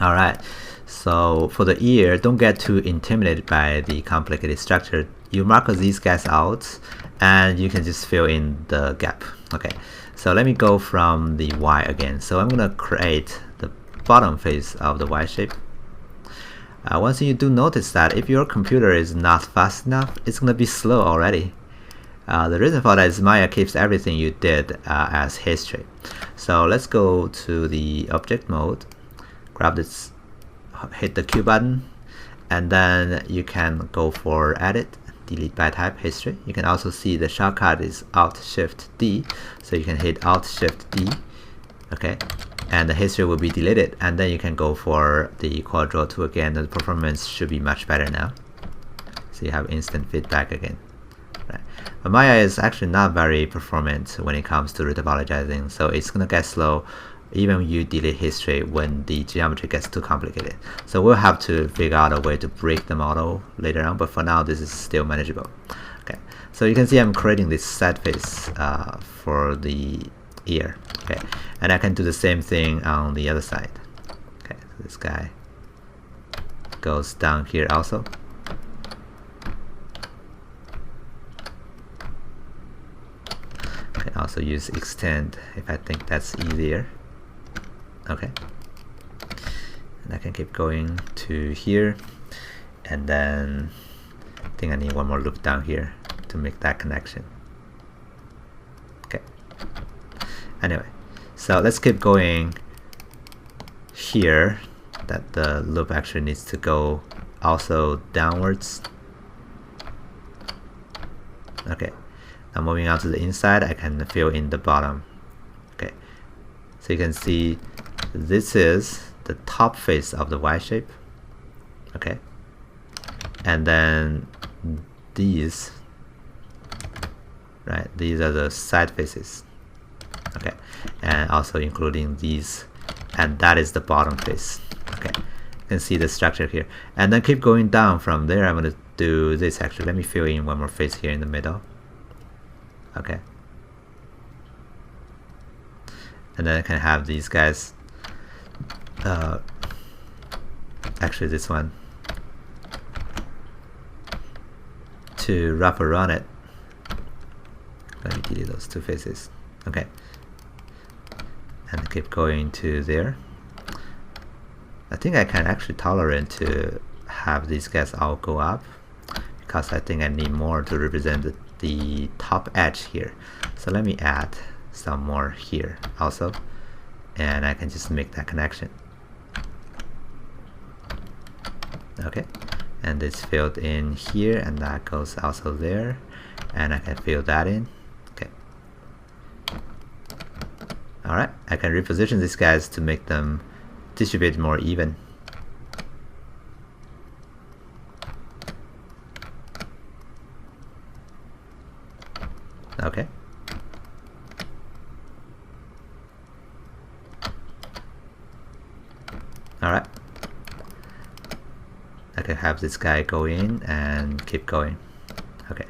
Alright, so for the ear, don't get too intimidated by the complicated structure. You mark these guys out and you can just fill in the gap. Okay, so let me go from the Y again. So I'm gonna create the bottom face of the Y shape. One thing you do notice that if your computer is not fast enough, it's gonna be slow already. The reason for that is Maya keeps everything you did as history. So let's go to the object mode, grab this, hit the Q button, and then you can go for edit, delete by type, history. You can also see the shortcut is Alt Shift D, so you can hit Alt Shift D, okay, and the history will be deleted, and then you can go for the Quad Draw 2 again. The performance should be much better now, so you have instant feedback again. Right. But Maya is actually not very performant when it comes to retopologizing, so it's gonna get slow even when you delete history when the geometry gets too complicated. So we'll have to figure out a way to break the model later on, but for now this is still manageable. Okay, so you can see I'm creating this set face for the ear. Okay, and I can do the same thing on the other side. Okay, so this guy goes down here also. I can also use extend if I think that's easier. Okay, and I can keep going to here, and then I think I need one more loop down here to make that connection. Okay, anyway, so let's keep going here, that the loop actually needs to go also downwards. Okay, now moving on to the inside, I can fill in the bottom. Okay, so you can see this is the top face of the Y shape. Okay, and then these, right, these are the side faces. Okay, and also including these, and that is the bottom face. Okay, you can see the structure here, and then keep going down from there. I'm going to do this. Actually, let me fill in one more face here in the middle. Okay, and then I can have these guys, actually this one, to wrap around it. Let me delete those two faces. Okay, and keep going to there. I think I can actually tolerate to have these guys all go up, because I think I need more to represent the top edge here. So let me add some more here also, and I can just make that connection. Okay, and it's filled in here, and that goes also there, and I can fill that in. Okay, alright, I can reposition these guys to make them distribute more even. Okay, alright, I can have this guy go in and keep going. Okay,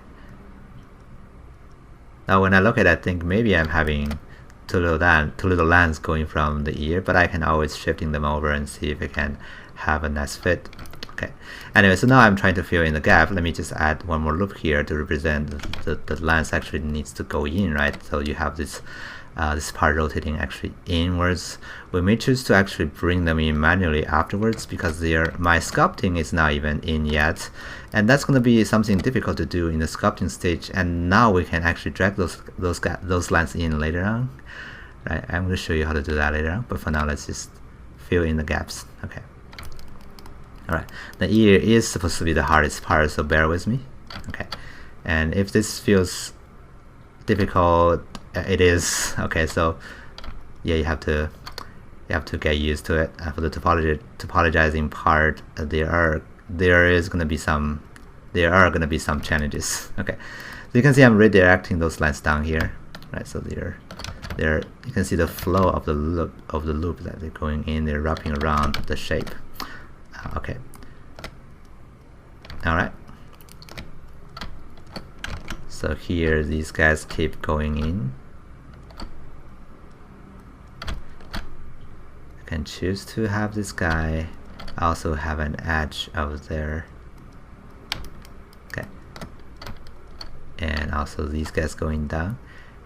now when I look at it, I think maybe I'm having two little lines going from the ear, but I can always shifting them over and see if I can have a nice fit. Okay, anyway, so now I'm trying to fill in the gap. Let me just add one more loop here to represent the lines actually needs to go in, right? So you have this this part rotating actually inwards. We may choose to actually bring them in manually afterwards, because my sculpting is not even in yet, and that's going to be something difficult to do in the sculpting stage. And now we can actually drag those lines in later on, right? I'm going to show you how to do that later on, but for now let's just fill in the gaps. Okay, alright, the ear is supposed to be the hardest part, so bear with me. Okay, and if this feels difficult, it is. Okay, so yeah, you have to get used to it. For the topologizing part, there are going to be some challenges. Okay, so you can see I'm redirecting those lines down here, right? So there you can see the flow of the loop that they're going in. They're wrapping around the shape. Okay, all right. So here these guys keep going in, You can choose to have this guy also have an edge over there. Okay. And also these guys going down.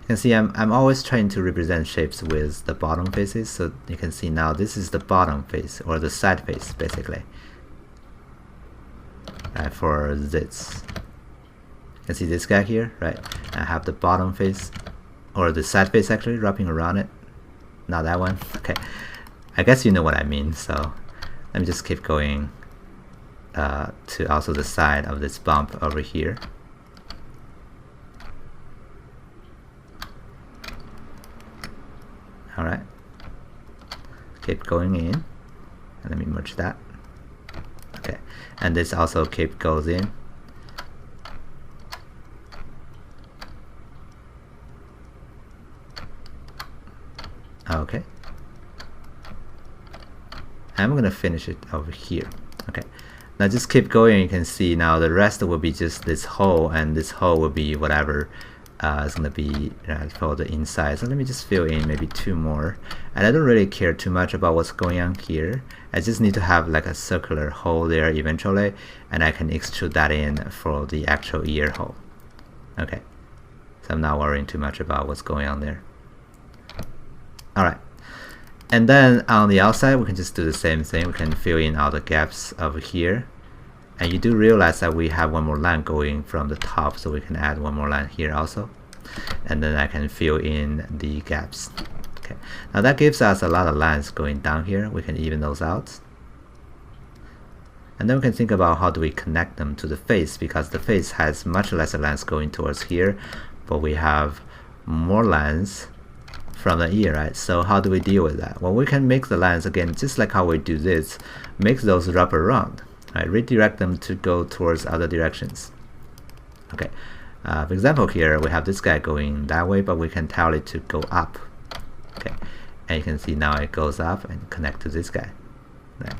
You can see I'm always trying to represent shapes with the bottom faces, so you can see now this is the bottom face or the side face basically. For this, you can see this guy here, right? I have the bottom face or the side face actually wrapping around it. Not that one. Okay, I guess you know what I mean. So let me just keep going to also the side of this bump over here. Alright, keep going in, and let me merge that. Okay, and this also keep goes in. Okay, I'm gonna finish it over here. Okay, now just keep going. You can see now the rest will be just this hole, and this hole will be whatever is going to be for the inside. So let me just fill in maybe 2 more, and I don't really care too much about what's going on here. I just need to have like a circular hole there eventually, and I can extrude that in for the actual ear hole. Okay, so I'm not worrying too much about what's going on there. Alright, and then on the outside we can just do the same thing. We can fill in all the gaps over here. And you do realize that we have one more line going from the top, so we can add one more line here also. And then I can fill in the gaps. Okay, now that gives us a lot of lines going down here. We can even those out. And then we can think about how do we connect them to the face, because the face has much lesser lines going towards here, but we have more lines from the ear, right? So how do we deal with that? Well, we can make the lines again, just like how we do this, make those wrap around. Right, redirect them to go towards other directions. Okay, for example here we have this guy going that way, but we can tell it to go up. Okay, and you can see now it goes up and connect to this guy. Right.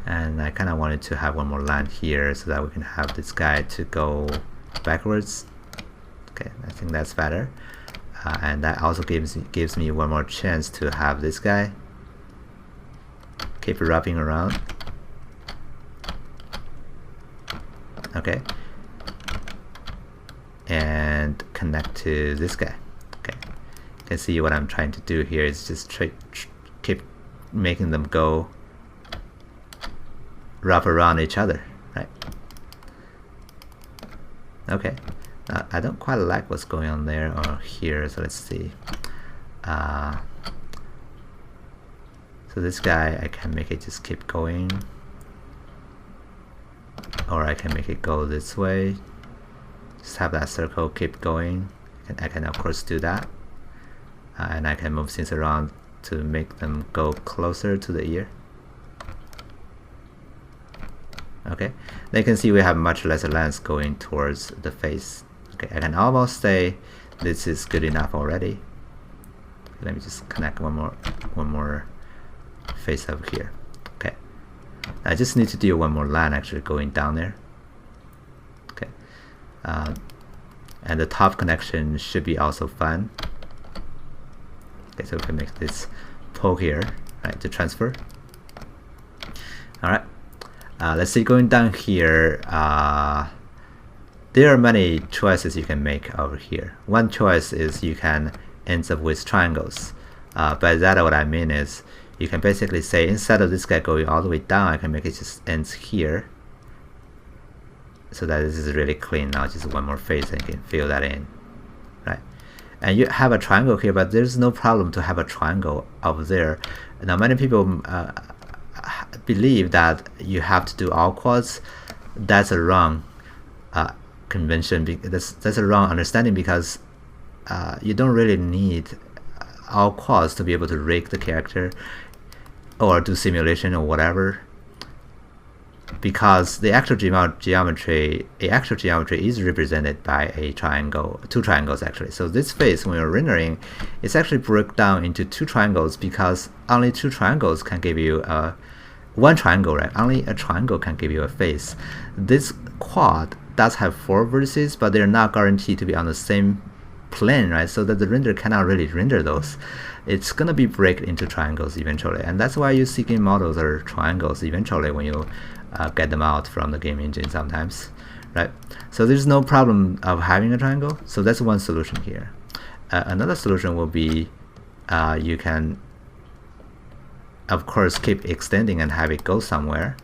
And I kind of wanted to have one more line here so that we can have this guy to go backwards. Okay, I think that's better. And that also gives me one more chance to have this guy keep wrapping around. Okay, and connect to this guy. Okay, you can see what I'm trying to do here is just keep making them go wrap around each other, right? Okay, I don't quite like what's going on there or here, so let's see. So this guy, I can make it just keep going, or I can make it go this way. Just have that circle keep going. I can of course do that, and I can move things around to make them go closer to the ear. Okay, then you can see we have much lesser lines going towards the face. Okay, I can almost say this is good enough already. Let me just connect one more face over here. Okay, I just need to do one more line actually going down there. Okay, and the top connection should be also fine. Okay, so we can make this pull here, right, to transfer. All right, let's see, going down here, there are many choices you can make over here. One choice is you can end up with triangles. By that, what I mean is you can basically say instead of this guy going all the way down, I can make it just ends here, so that this is really clean now, just one more face and you can fill that in, right? And you have a triangle here, but there's no problem to have a triangle over there. Now many people believe that you have to do all quads. That's a wrong convention. That's a wrong understanding, because you don't really need all quads to be able to rig the character or do simulation or whatever, because the actual geometry is represented by a triangle, 2 triangles actually. So this face, when you're rendering, it's actually broke down into 2 triangles, because only 2 triangles can give you one triangle, right? Only a triangle can give you a face. This quad does have 4 vertices, but they're not guaranteed to be on the same plane, right? So that the render cannot really render those. It's gonna be break into triangles eventually, and that's why you see game models are triangles eventually when you get them out from the game engine sometimes, right? So there's no problem of having a triangle. So that's one solution here. Another solution will be you can, of course, keep extending and have it go somewhere.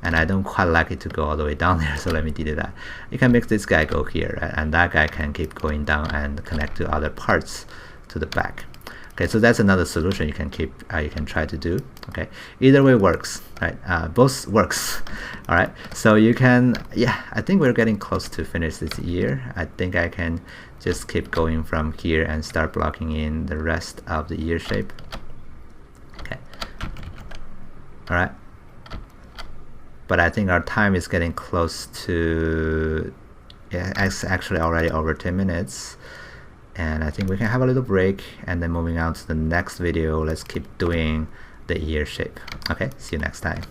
And I don't quite like it to go all the way down there, so let me delete that. You can make this guy go here, right? And that guy can keep going down and connect to other parts to the back. Okay, so that's another solution you can you can try to do. Okay, either way works, right? Both works. All right, so you can, yeah, I think we're getting close to finish this ear. I think I can just keep going from here and start blocking in the rest of the ear shape. Okay, all right. But I think our time is getting close to, yeah, it's actually already over 10 minutes. And I think we can have a little break, and then moving on to the next video, let's keep doing the ear shape. Okay, see you next time.